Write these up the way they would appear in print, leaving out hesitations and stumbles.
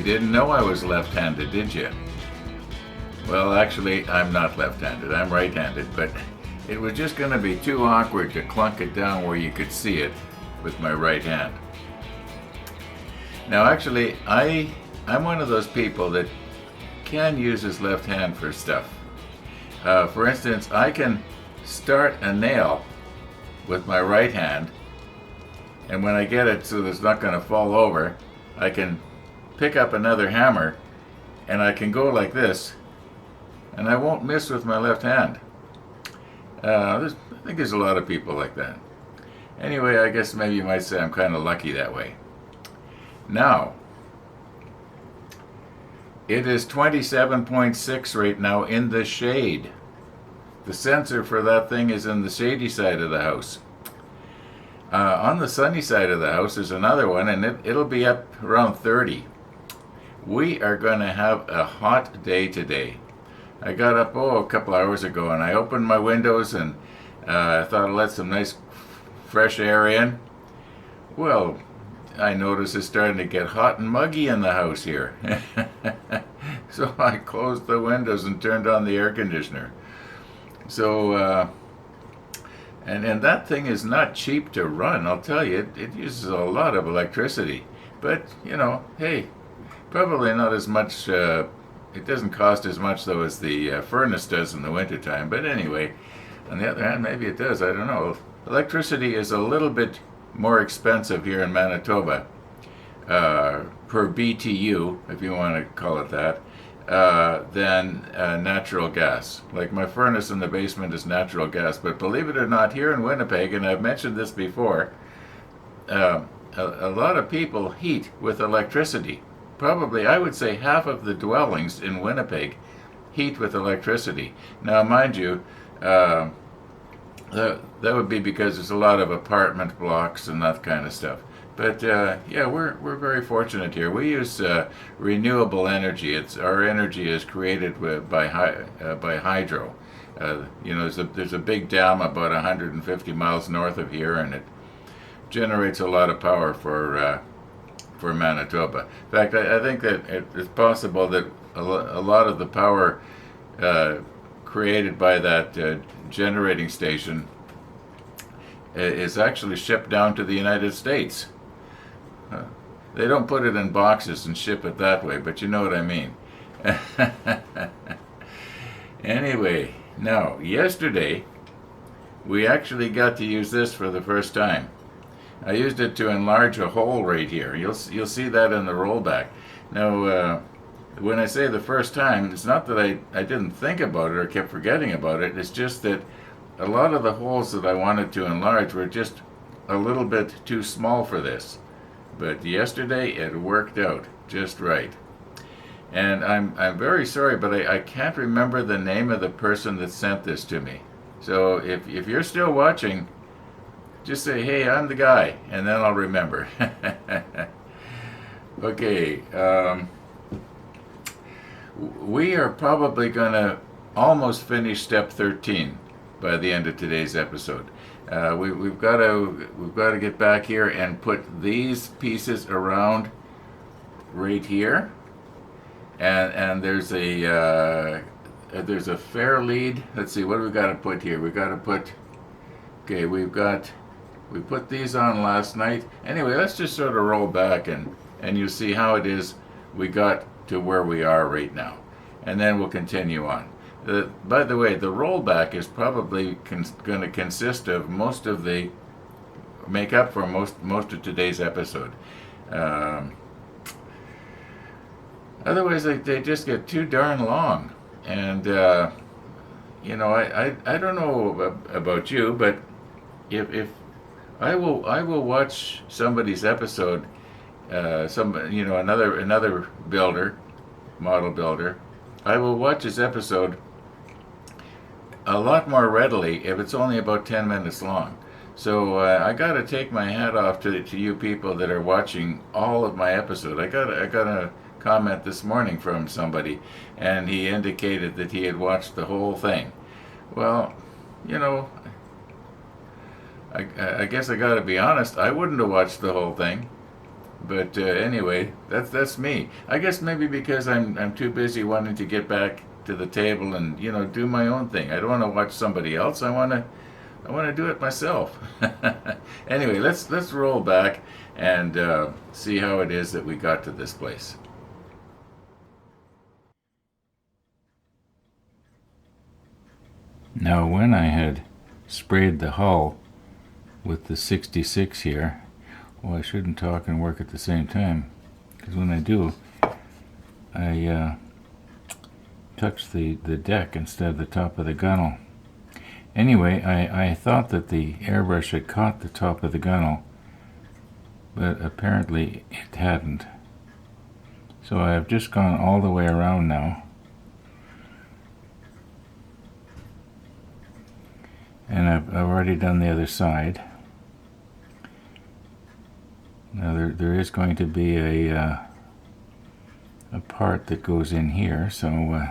You didn't know I was left-handed, did you? Well, actually, I'm not left-handed. I'm right-handed, but it was just going to be too awkward to clunk it down where you could see it with my right hand. Now, actually, I'm one of those people that can use his left hand for stuff. For instance, I can start a nail with my right hand, and when I get it so that it's not going to fall over, I can pick up another hammer and I can go like this, and I won't miss with my left hand. I think there's a lot of people like that. Anyway, I guess maybe you might say I'm kind of lucky that way. Now, it is 27.6 right now in the shade. The sensor for that thing is in the shady side of the house. On the sunny side of the house there's another one, and it'll be up around 30. We are going to have a hot day today. I got up a couple hours ago, and I opened my windows, and I thought I'd let some nice fresh air in. Well, I noticed it's starting to get hot and muggy in the house here. So I closed the windows and turned on the air conditioner. So, and that thing is not cheap to run, I'll tell you. It uses a lot of electricity. But, you know, hey, probably not as much, it doesn't cost as much, though, as the furnace does in the wintertime. But anyway, on the other hand, maybe it does, I don't know. Electricity is a little bit more expensive here in Manitoba, per BTU, if you want to call it that, than natural gas. Like my furnace in the basement is natural gas, but believe it or not, here in Winnipeg, and I've mentioned this before, a lot of people heat with electricity. Probably, I would say, half of the dwellings in Winnipeg heat with electricity. Now, mind you, that would be because there's a lot of apartment blocks and that kind of stuff. But yeah, we're very fortunate here. We use renewable energy. Our energy is created by hydro. You know, there's a big dam about 150 miles north of here, and it generates a lot of power for Manitoba. In fact, I think that it's possible that a lot of the power created by that generating station is actually shipped down to the United States. They don't put it in boxes and ship it that way, but you know what I mean. Anyway, now, yesterday, we actually got to use this for the first time. I used it to enlarge a hole right here. You'll see that in the rollback. Now, when I say the first time, it's not that I didn't think about it or kept forgetting about it. It's just that a lot of the holes that I wanted to enlarge were just a little bit too small for this. But yesterday it worked out just right. And I'm very sorry, but I can't remember the name of the person that sent this to me. So if you're still watching, just say, hey, I'm the guy, and then I'll remember. Okay, we are probably going to almost finish step 13 by the end of today's episode. We've got to get back here and put these pieces around right here, and there's a fair lead. Let's see, what do we got to put here? We got to put. Okay, we put these on last night. Anyway, let's just sort of roll back and you see how it is we got to where we are right now, and then we'll continue on. By the way, the rollback is probably going to consist of make up for most of today's episode. Otherwise, they just get too darn long. And, you know, I don't know about you, but if I will watch somebody's episode, another model builder, I will watch his episode a lot more readily if it's only about 10 minutes long. So I got to take my hat off to you people that are watching all of my episode. I got a comment this morning from somebody, and he indicated that he had watched the whole thing. Well, you know, I guess I got to be honest. I wouldn't have watched the whole thing, But anyway, that's me. I guess maybe because I'm too busy wanting to get back to the table and do my own thing. I don't want to watch somebody else. I want to do it myself. Anyway, let's roll back and see how it is that we got to this place. Now, when I had sprayed the hull with the 66 here, well, I shouldn't talk and work at the same time, because when I do, I touch the deck instead of the top of the gunnel. Anyway, I thought that the airbrush had caught the top of the gunnel, but apparently it hadn't. So I have just gone all the way around now, and I've already done the other side. Now there is going to be a part that goes in here, so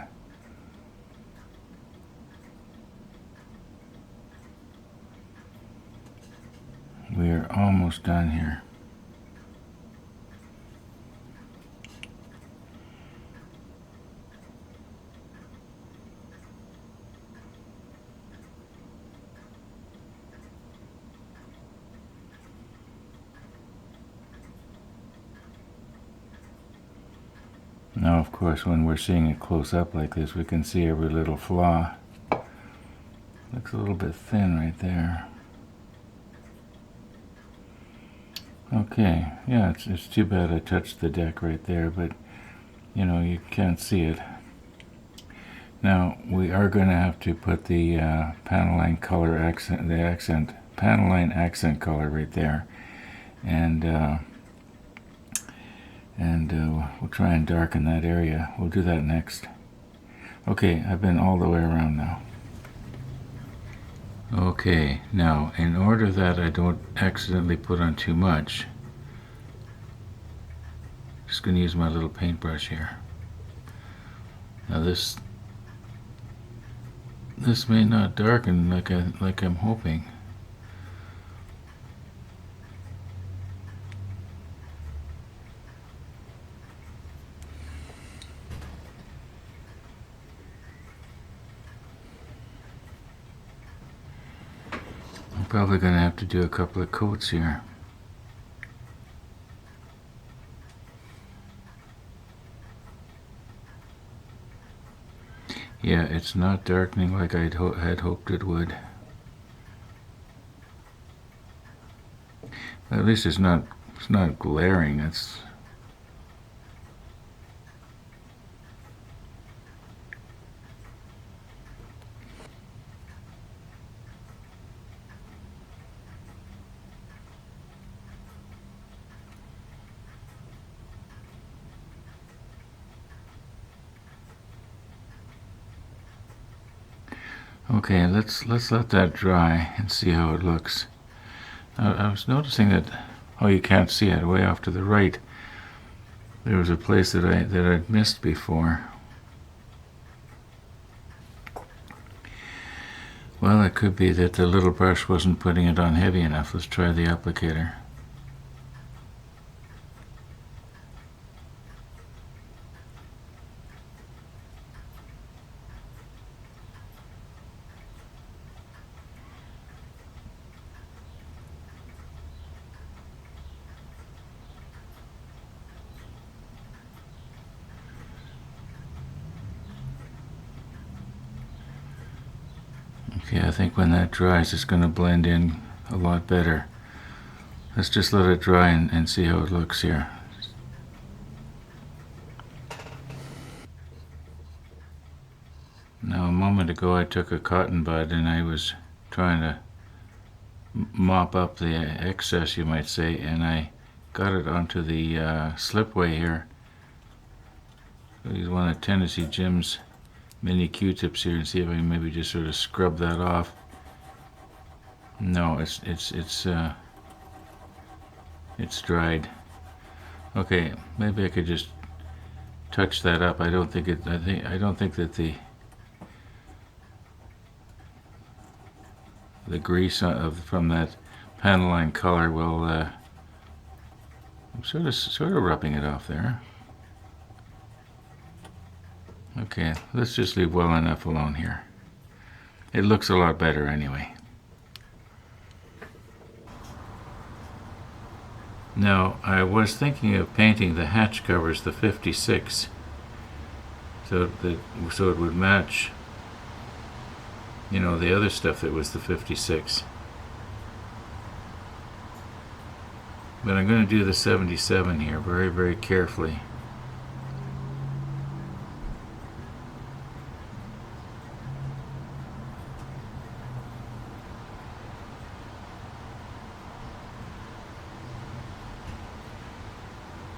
we're almost done here. Now, of course, when we're seeing it close up like this, we can see every little flaw. Looks a little bit thin right there. Okay, yeah, it's too bad I touched the deck right there, but you can't see it. Now, we are going to have to put the Panaline color accent, Panaline accent color right there, and we'll try and darken that area. We'll do that next. Okay, I've been all the way around now. Okay, now in order that I don't accidentally put on too much, I'm just going to use my little paintbrush here. Now this may not darken like I'm hoping. I'm probably going to have to do a couple of coats here. Yeah, it's not darkening like I had hoped it would. At least it's not glaring. It's okay. Let's let that dry and see how it looks. I was noticing that. Oh, you can't see it way off to the right. There was a place that I'd missed before. Well, it could be that the little brush wasn't putting it on heavy enough. Let's try the applicator. Okay, I think when that dries, it's going to blend in a lot better. Let's just let it dry and see how it looks here. Now, a moment ago, I took a cotton bud and I was trying to mop up the excess, you might say, and I got it onto the slipway here. Use one of Tennessee Jim's mini Q-tips here and see if I can maybe just sort of scrub that off. No, it's dried. Okay, maybe I could just touch that up. I don't think that the grease from that Panaline color will sort of rubbing it off there. Okay, let's just leave well enough alone here. It looks a lot better anyway. Now, I was thinking of painting the hatch covers the 56, so it would match, the other stuff that was the 56. But I'm going to do the 77 here very, very carefully.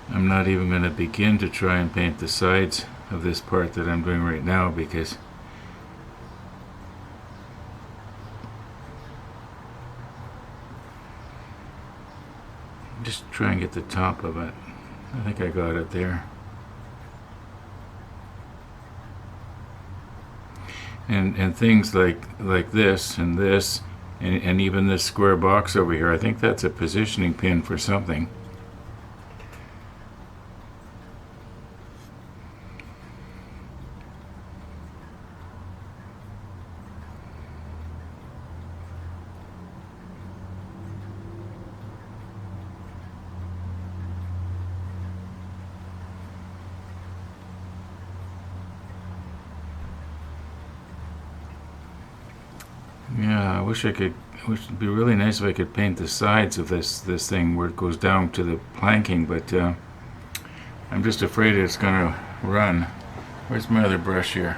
I'm not even going to begin to try and paint the sides of this part that I'm doing right now, because just try and get the top of it. I think I got it there. And things like this and this and even this square box over here, I think that's a positioning pin for something. Yeah, I wish it'd be really nice if I could paint the sides of this thing where it goes down to the planking, but I'm just afraid it's gonna run. Where's my other brush here?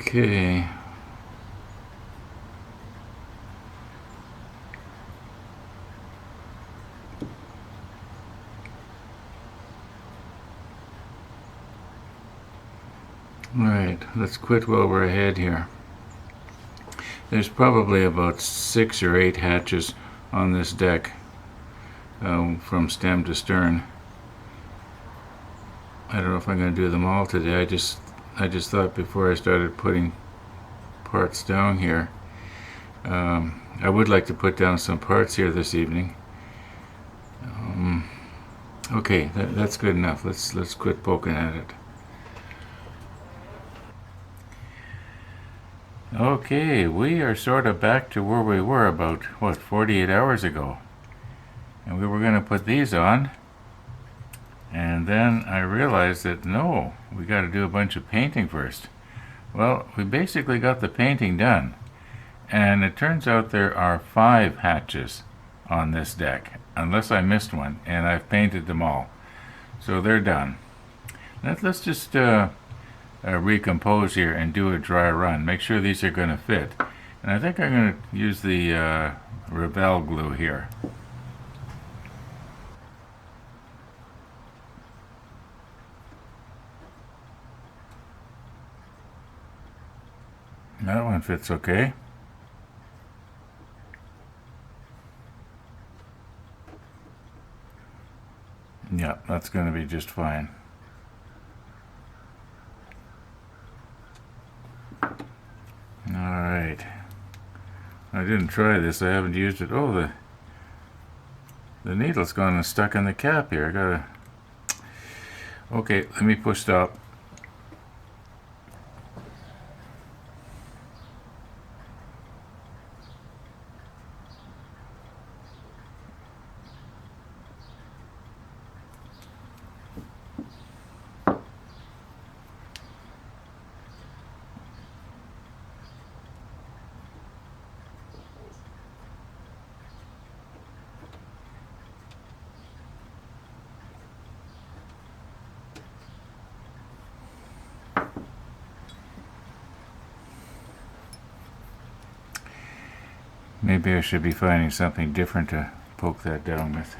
Okay. Alright, let's quit while we're ahead here. There's probably about 6 or 8 hatches on this deck, from stem to stern. I don't know if I'm going to do them all today. I just thought before I started putting parts down here, I would like to put down some parts here this evening. Okay, that's good enough. Let's quit poking at it. Okay, we are sort of back to where we were about 48 hours ago, and we were going to put these on. And then I realized that no, we got to do a bunch of painting first. Well, we basically got the painting done, and it turns out there are 5 hatches on this deck, unless I missed one, and I've painted them all. So they're done. Let's just recompose here and do a dry run. Make sure these are going to fit. And I think I'm going to use the Revell glue here. That one fits okay. Yeah, that's going to be just fine. Alright. I didn't try this. I haven't used it. Oh, the needle's gone and stuck in the cap here. I gotta... Okay, let me push stop. Maybe I should be finding something different to poke that down with.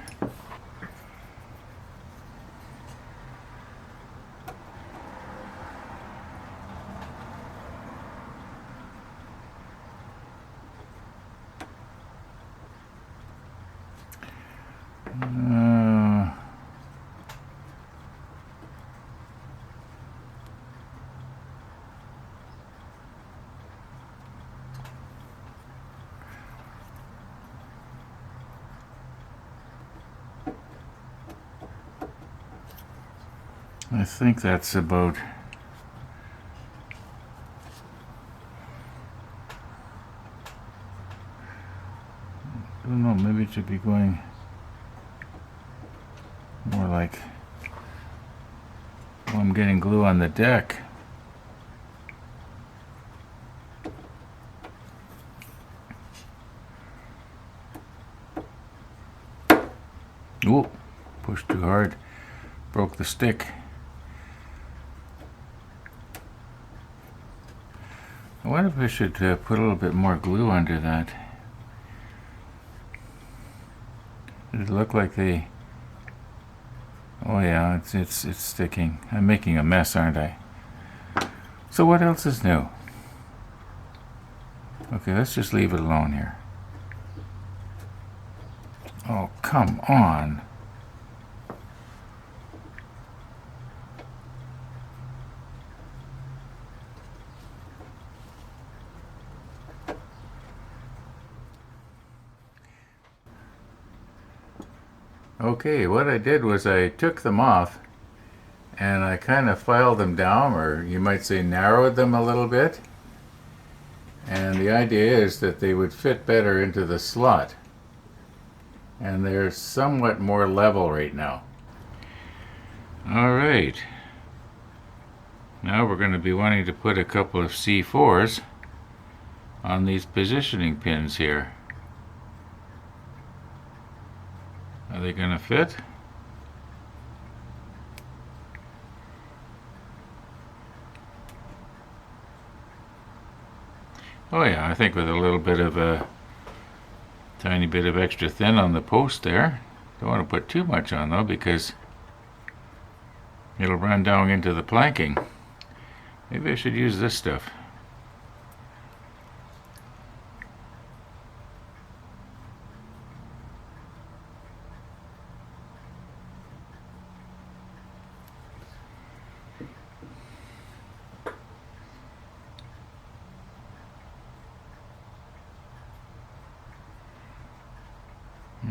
I think that's about I don't know, maybe it should be going more like I'm getting glue on the deck. Ooh, pushed too hard, broke the stick. I wonder if I should put a little bit more glue under that. Does it look like they... Oh yeah, it's sticking. I'm making a mess, aren't I? So what else is new? Okay, let's just leave it alone here. Oh, come on. Okay, what I did was I took them off and I kind of filed them down, or you might say narrowed them a little bit. And the idea is that they would fit better into the slot. And they're somewhat more level right now. All right. Now we're going to be wanting to put a couple of C4s on these positioning pins here. Are they going to fit? Oh yeah, I think with a little bit of a tiny bit of extra thin on the post there. Don't want to put too much on though, because it'll run down into the planking. Maybe I should use this stuff.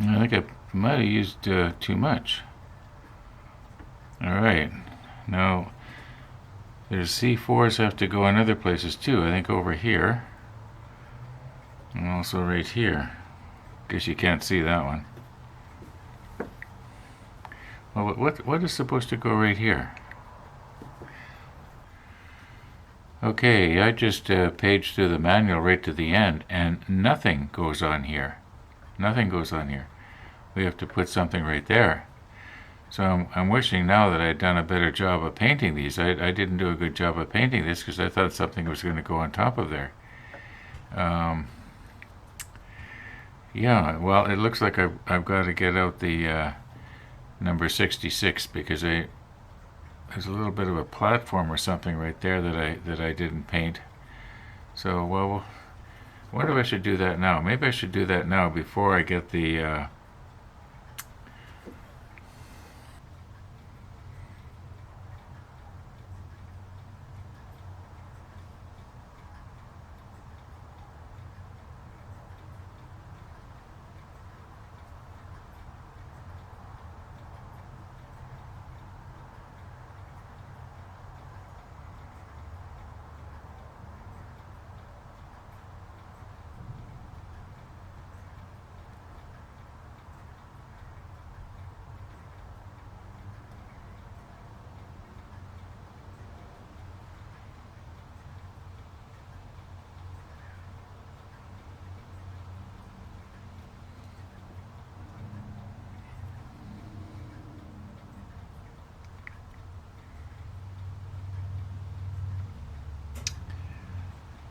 I think I might have used too much. Alright, now there's C4s have to go in other places too. I think over here, and also right here. Guess you can't see that one. Well, what is supposed to go right here? Okay, I just paged through the manual right to the end, and nothing goes on here. Nothing goes on here. We have to put something right there. So I'm wishing now that I'd done a better job of painting these. I didn't do a good job of painting this because I thought something was going to go on top of there. Yeah, well, it looks like I've got to get out the number 66 because there's a little bit of a platform or something right there that I didn't paint. So, well, I wonder if I should do that now. Maybe I should do that now before I get the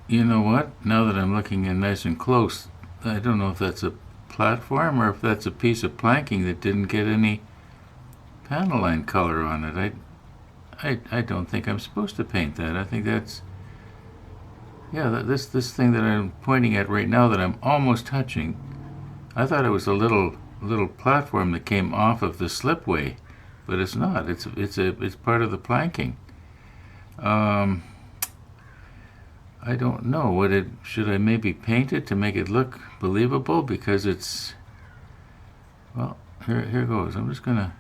You know what? Now that I'm looking in nice and close, I don't know if that's a platform or if that's a piece of planking that didn't get any panel line color on it. I don't think I'm supposed to paint that. I think that's, yeah, this thing that I'm pointing at right now that I'm almost touching, I thought it was a little platform that came off of the slipway, but it's not. It's part of the planking. I don't know. Should I maybe paint it to make it look believable? Because it's, well, here goes. I'm just gonna.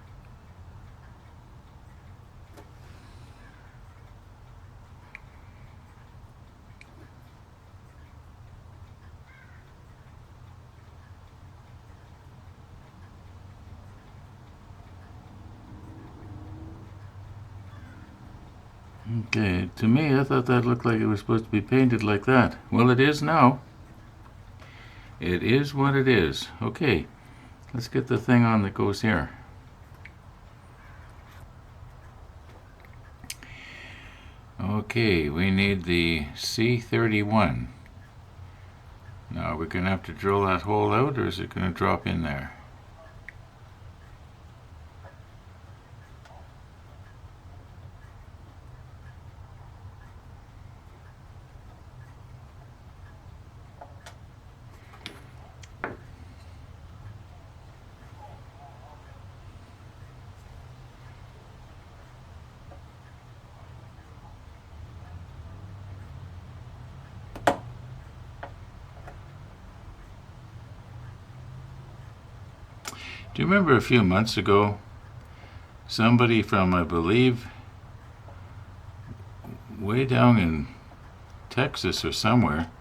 Okay, to me, I thought that looked like it was supposed to be painted like that. Well, it is now. It is what it is. Okay, let's get the thing on that goes here. Okay, we need the C31. Now, we're going to have to drill that hole out, or is it going to drop in there? Do you remember a few months ago, somebody from, I believe, way down in Texas or somewhere,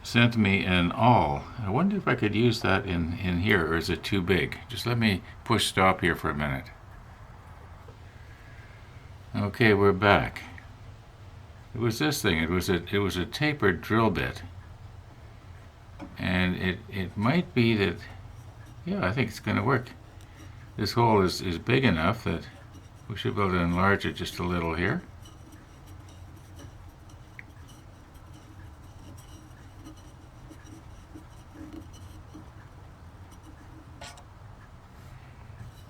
sent me an awl. I wonder if I could use that in here, or is it too big? Just let me push stop here for a minute. Okay, we're back. It was this thing. It was a tapered drill bit, and it might be that. Yeah, I think it's going to work. This hole is big enough that we should be able to enlarge it just a little here.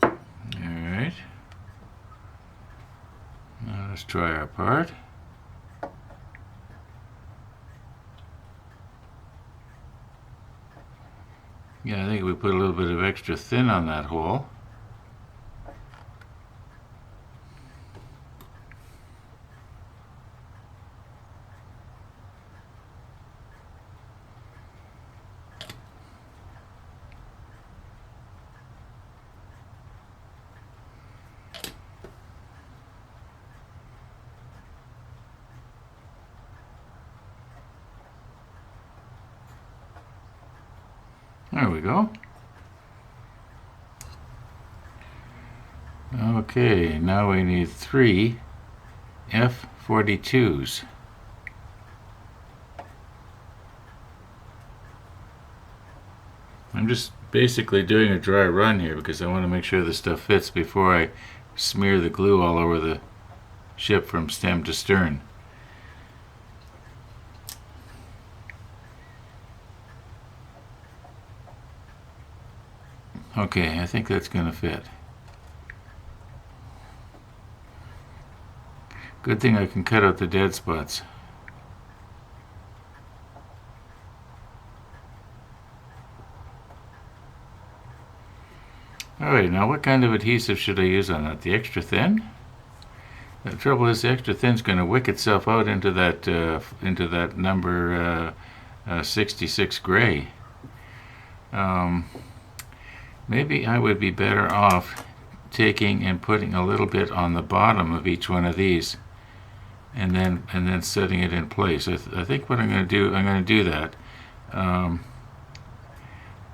Alright. Now let's try our part. Yeah, I think we put a little bit of extra thin on that hole. There we go. Okay, now we need 3 F-42s. I'm just basically doing a dry run here because I want to make sure the stuff fits before I smear the glue all over the ship from stem to stern. Okay, I think that's going to fit. Good thing I can cut out the dead spots. Alright, now what kind of adhesive should I use on that? The extra thin? The trouble is the extra thin is going to wick itself out into that number 66 gray. Maybe I would be better off taking and putting a little bit on the bottom of each one of these, and then setting it in place. I think what I'm going to do that.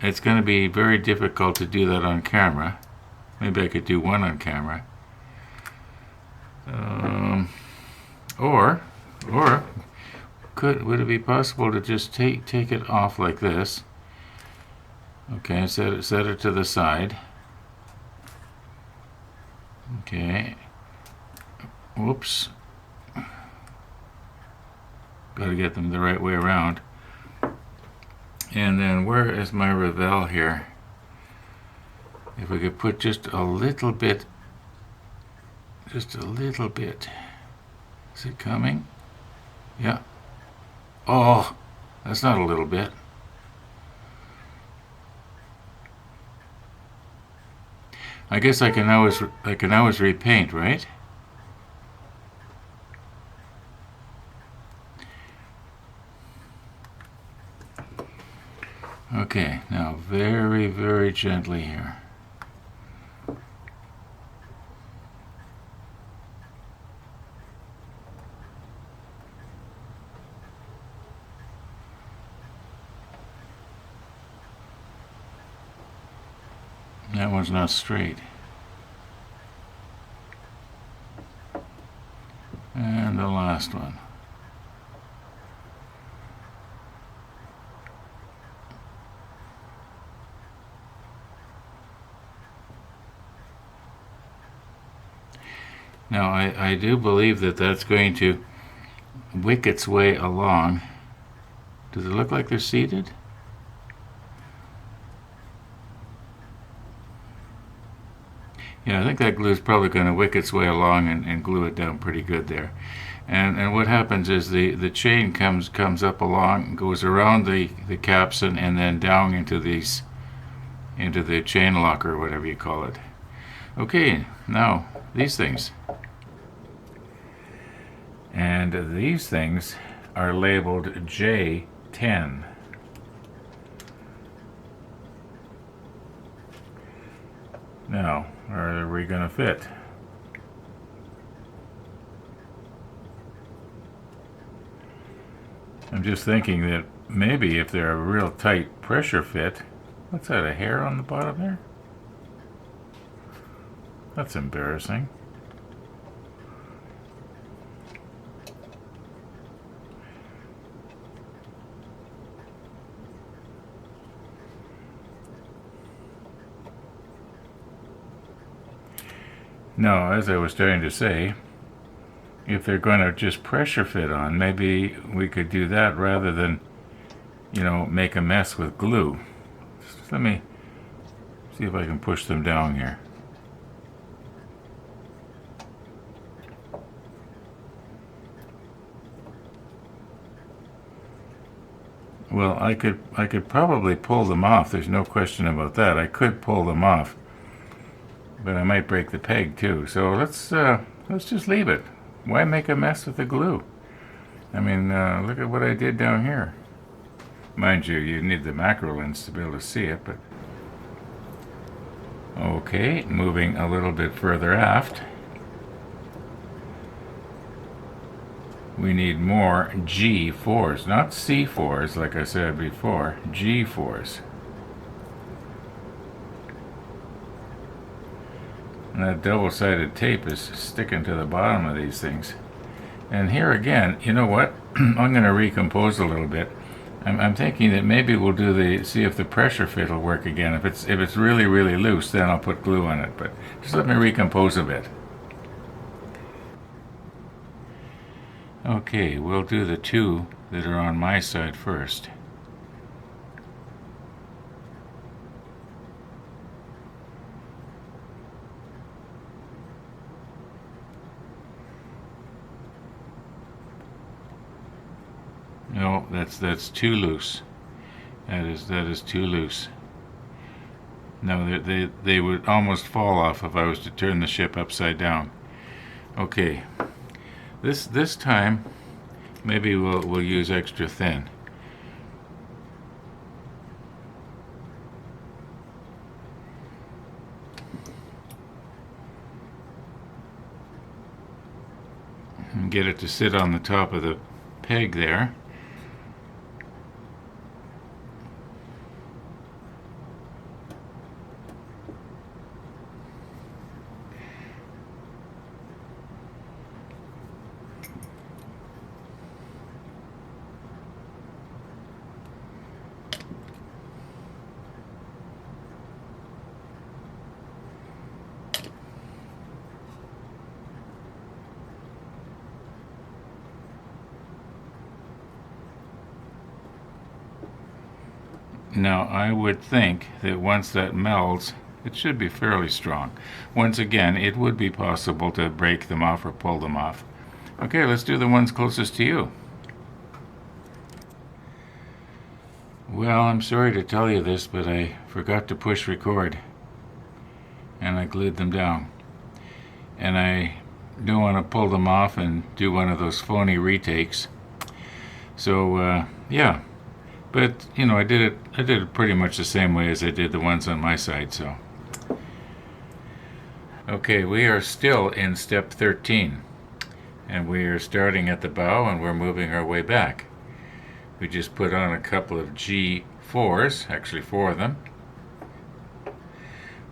It's going to be very difficult to do that on camera. Maybe I could do one on camera. Or would it be possible to just take it off like this? Okay, set it to the side. Okay. Whoops. Got to get them the right way around. And then where is my Ravel here? If we could put just a little bit. Just a little bit. Is it coming? Yeah. Oh, that's not a little bit. I guess I can always repaint, right? Okay, now very, very gently here. That one's not straight. And the last one. Now, I do believe that that's going to wick its way along. Does it look like they're seated? Yeah, I think that glue is probably going to wick its way along and glue it down pretty good there. And what happens is the chain comes up along, goes around the capstan, and then down into the chain lock or whatever you call it. Okay, now these things. And these things are labeled J10. Now, are we going to fit? I'm just thinking that maybe if they're a real tight pressure fit. What's that, a hair on the bottom there? That's embarrassing. No, as I was starting to say, if they're going to just pressure fit on, maybe we could do that rather than, make a mess with glue. Just let me see if I can push them down here. Well, I could probably pull them off. There's no question about that. I could pull them off, but I might break the peg too. So let's just leave it. Why make a mess with the glue? I mean, look at what I did down here. Mind you, you need the macro lens to be able to see it, but okay, moving a little bit further aft. We need more G4s, not C4s like I said before, G4s. And that double-sided tape is sticking to the bottom of these things. And here again, you know what? I'm going to recompose a little bit. I'm thinking that maybe we'll see if the pressure fit will work again. If it's really, really loose, then I'll put glue on it. But just let me recompose a bit. Okay, we'll do the two that are on my side first. No, that's too loose. That is too loose. No, they would almost fall off if I was to turn the ship upside down. Okay, this time maybe we'll use extra thin. And get it to sit on the top of the peg there. Now, I would think that once that melds, it should be fairly strong. Once again, it would be possible to break them off or pull them off. Okay, let's do the ones closest to you. Well, I'm sorry to tell you this, but I forgot to push record, and I glued them down. And I don't want to pull them off and do one of those phony retakes. So, yeah. But, you know, I did it pretty much the same way as I did the ones on my side, so. Okay, we are still in step 13. And we are starting at the bow and we're moving our way back. We just put on a couple of G4s, actually 4 of them.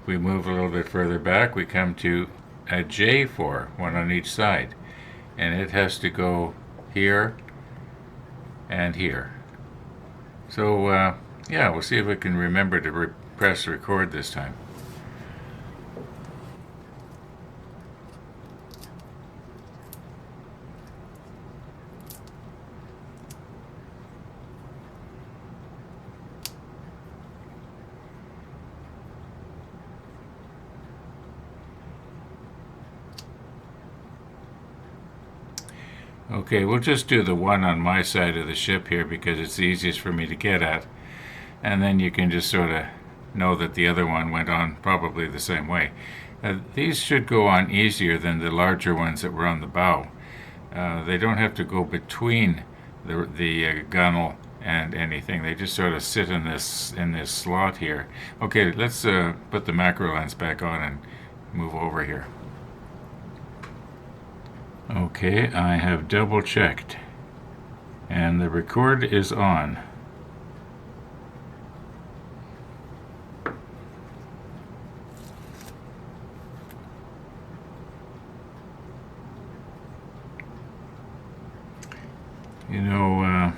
We move a little bit further back, we come to a J4, one on each side. And it has to go here and here. So, yeah, we'll see if we can remember to press record this time. Okay, we'll just do the one on my side of the ship here because it's the easiest for me to get at. And then you can just sort of know that the other one went on probably the same way. These should go on easier than the larger ones that were on the bow. They don't have to go between the gunnel and anything. They just sort of sit in this slot here. Okay, let's put the macro lens back on and move over here. Okay, I have double checked and the record is on. You know,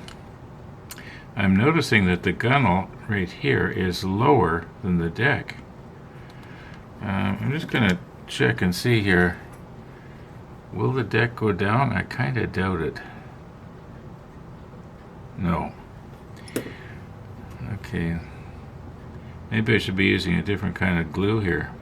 I'm noticing that the gunnel right here is lower than the deck. I'm just going to check and see here. Will the deck go down? I kind of doubt it. No. Okay. Maybe I should be using a different kind of glue here.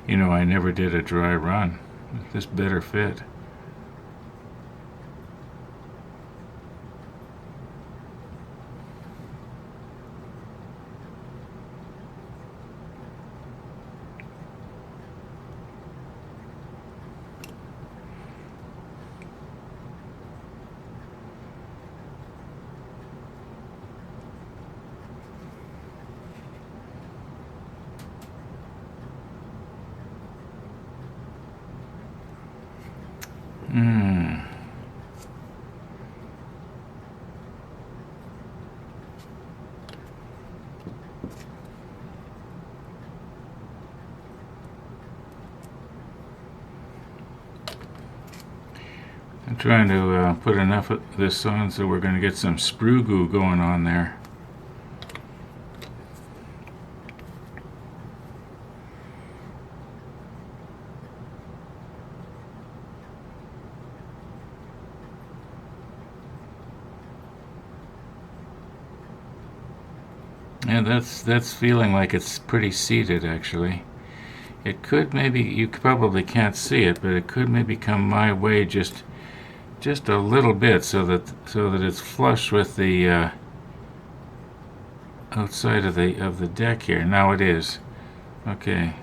You know, I never did a dry run. This better fit. I'm trying to put enough of this on so we're going to get some sprue goo going on there. And that's feeling like it's pretty seated actually. It could maybe, you probably can't see it, but it could maybe come my way just a little bit so that it's flush with the outside of the deck here. Now it is. Okay.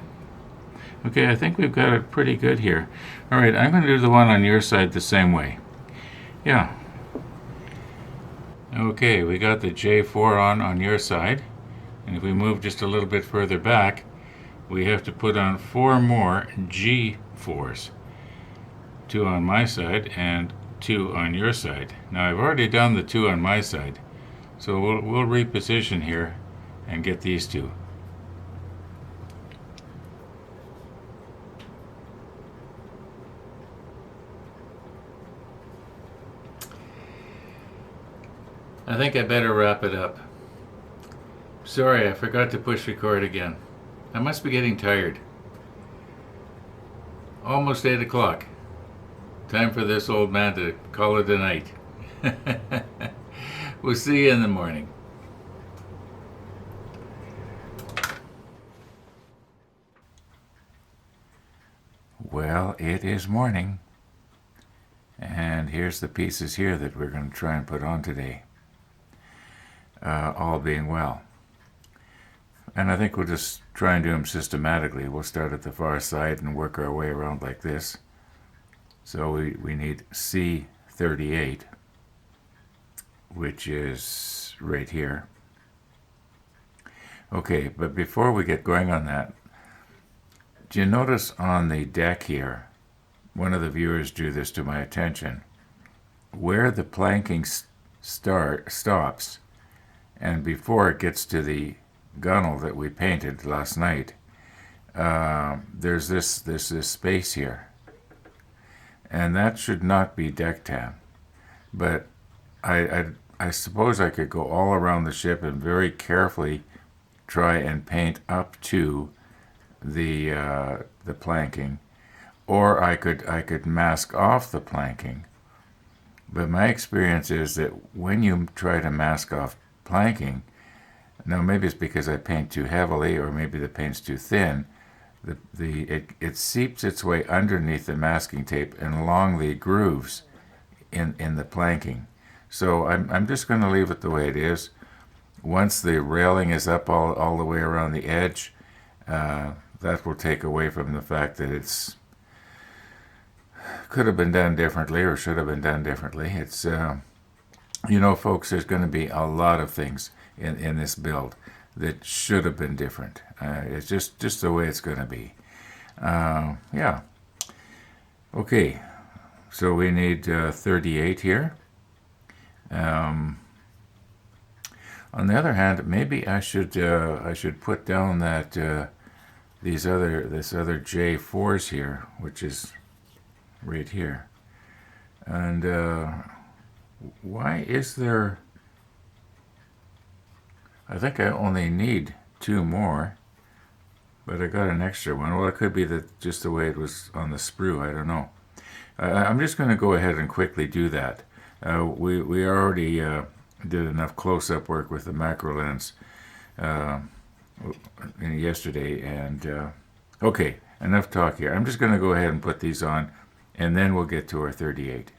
Okay, I think we've got it pretty good here. All right, I'm going to do the one on your side the same way. Yeah. Okay, we got the J4 on your side. And if we move just a little bit further back, we have to put on 4 more G4s. 2 on my side and 2 on your side. Now I've already done the 2 on my side, so we'll reposition here and get these 2. I think I better wrap it up. Sorry, I forgot to push record again. I must be getting tired. almost 8 o'clock. Time for this old man to call it a night. We'll see you in the morning. Well, it is morning. And here's the pieces here that we're going to try and put on today. All being well. And I think we'll just try and do them systematically. We'll start at the far side and work our way around like this. So we need C38, which is right here. Okay, but before we get going on that, do you notice on the deck here, one of the viewers drew this to my attention, where the planking stops, and before it gets to the gunnel that we painted last night, there's this space here, and that should not be deck tan. But I suppose I could go all around the ship and very carefully try and paint up to the planking, or I could mask off the planking. But my experience is that when you try to mask off planking, now maybe it's because I paint too heavily, or maybe the paint's too thin, it seeps its way underneath the masking tape and along the grooves in the planking. So I'm just going to leave it the way it is. Once the railing is up all the way around the edge, that will take away from the fact that it's could have been done differently or should have been done differently. It's folks, there's going to be a lot of things in this build that should have been different. It's just the way it's going to be. Yeah. Okay. So we need 38 here. On the other hand, maybe I should put down that this other J4s here, which is right here. And why is there? I think I only need 2 more, but I got an extra one. Well, it could be that just the way it was on the sprue. I don't know. I'm just going to go ahead and quickly do that. We already did enough close-up work with the macro lens yesterday, and okay, enough talk here. I'm just going to go ahead and put these on, and then we'll get to our 38.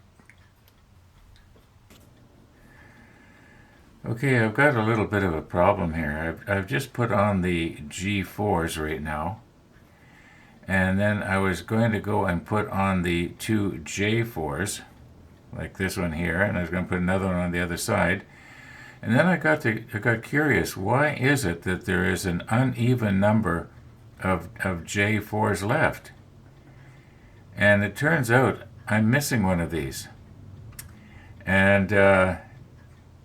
Okay, I've got a little bit of a problem here. I've just put on the G4s right now, and then I was going to go and put on the 2 J4s, like this one here, and I was going to put another one on the other side. And then I got curious. Why is it that there is an uneven number of J4s left? And it turns out I'm missing one of these. And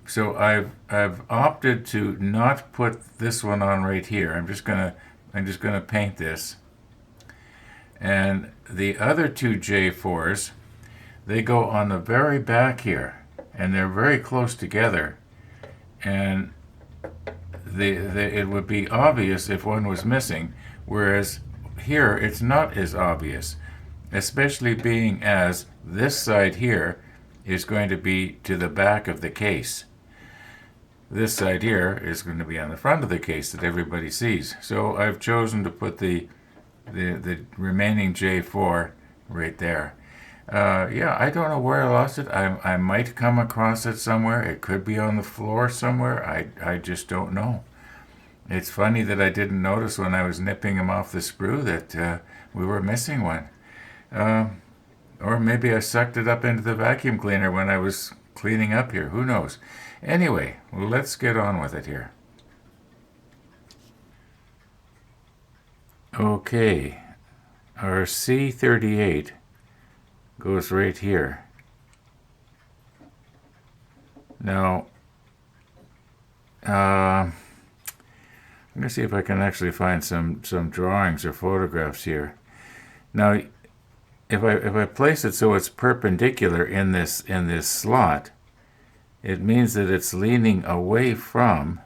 so I've opted to not put this one on right here. I'm just gonna paint this. And the other 2 J4s, they go on the very back here, and they're very close together. And it would be obvious if one was missing, whereas here it's not as obvious, especially being as this side here is going to be to the back of the case. This side here is going to be on the front of the case that everybody sees. So I've chosen to put the remaining J4 right there. Yeah, I don't know where I lost it. I might come across it somewhere. It could be on the floor somewhere. I just don't know. It's funny that I didn't notice when I was nipping him off the sprue that we were missing one. Or maybe I sucked it up into the vacuum cleaner when I was cleaning up here. Who knows? Anyway, let's get on with it here. Okay, our C38 goes right here. Now, I'm going to see if I can actually find some drawings or photographs here. Now, if I place it so it's perpendicular in this slot, it means that it's leaning away from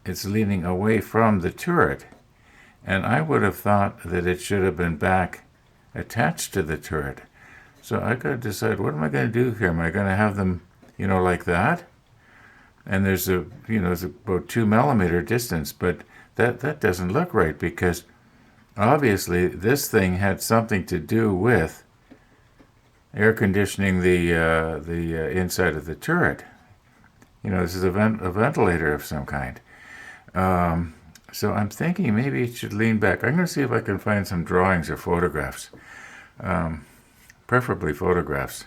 the turret. And I would have thought that it should have been back attached to the turret. So I got to decide, what am I going to do here? Am I going to have them, like that? And there's it's about 2 millimeter distance, but that doesn't look right, because obviously this thing had something to do with air conditioning the inside of the turret. This is a ventilator of some kind. So I'm thinking maybe it should lean back. I'm going to see if I can find some drawings or photographs, preferably photographs.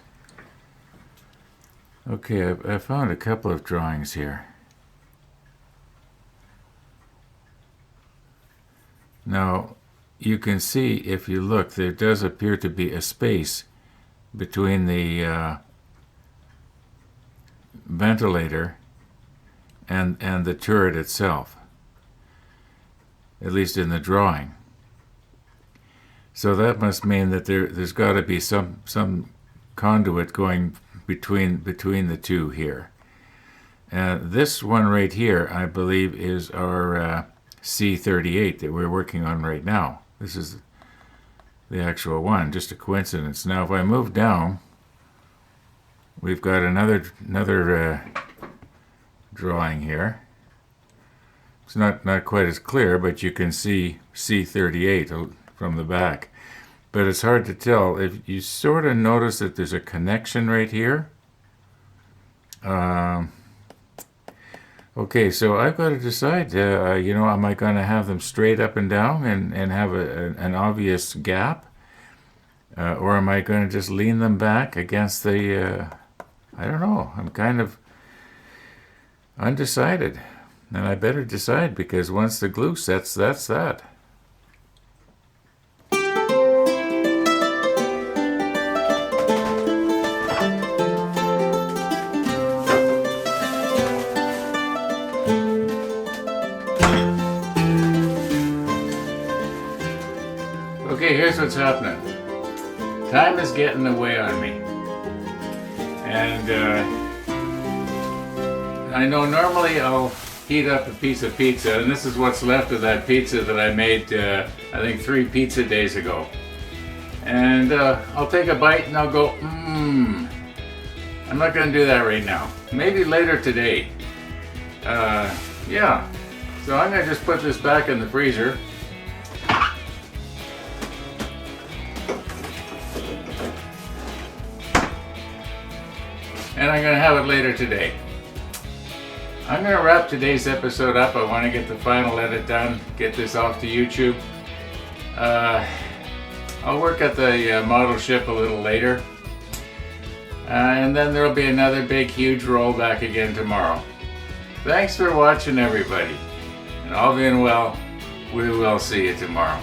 Okay, I found a couple of drawings here. Now, you can see, if you look, there does appear to be a space between the ventilator and the turret itself, at least in the drawing. So that must mean that there's got to be some conduit going between the two here. This one right here, I believe, is our C-38 that we're working on right now. This is the actual one, just a coincidence. Now, if I move down, we've got another drawing here. It's not quite as clear, but you can see C-38 from the back. But it's hard to tell. If you sort of notice that there's a connection right here. Okay, so I've got to decide, am I going to have them straight up and down and have an obvious gap? Or am I going to just lean them back against the, I don't know, I'm kind of undecided. And I better decide, because once the glue sets, that's that. Okay, here's what's happening. Time is getting away on me. And I know normally I'll heat up a piece of pizza, and this is what's left of that pizza that I made, I think 3 pizza days ago. And I'll take a bite and I'll go, I'm not going to do that right now. Maybe later today. Yeah. So I'm going to just put this back in the freezer. And I'm going to have it later today. I'm going to wrap today's episode up. I want to get the final edit done, get this off to YouTube. I'll work at the model ship a little later. And then there'll be another big, huge rollback again tomorrow. Thanks for watching, everybody. And all being well, we will see you tomorrow.